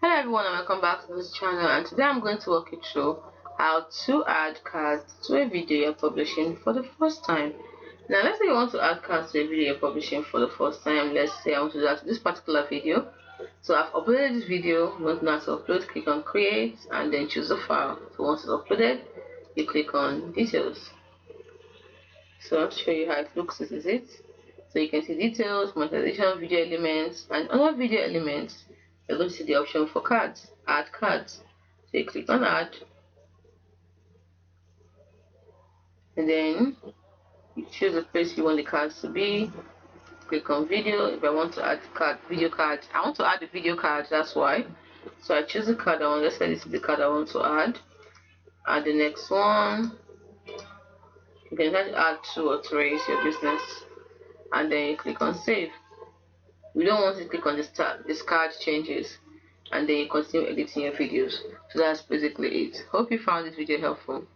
Hello everyone and welcome back to this channel, and today I'm going to walk you through how to add cards to a video you're publishing for the first time. Now let's say you want to add cards to a video you're publishing for the first time. Let's say I want to do that to this particular video. So I've uploaded this video. You want now to upload, click on create and then choose the file. So once it's uploaded, you click on details. So I'll show you how it looks. This is it. So you can see details, monetization, video elements, and other video elements. You're going to see the option for cards, add cards. So you click on add, and then you choose the place you want the cards to be. Click on video. If I want to add video card, I want to add the video card, that's why. So I choose the card I want. Let's say this is the card I want to add. Add the next one. You can add 2 or 3, it's your business. And then you click on save. We don't want to click on this card changes, and then you continue editing your videos. So that's basically it. Hope you found this video helpful.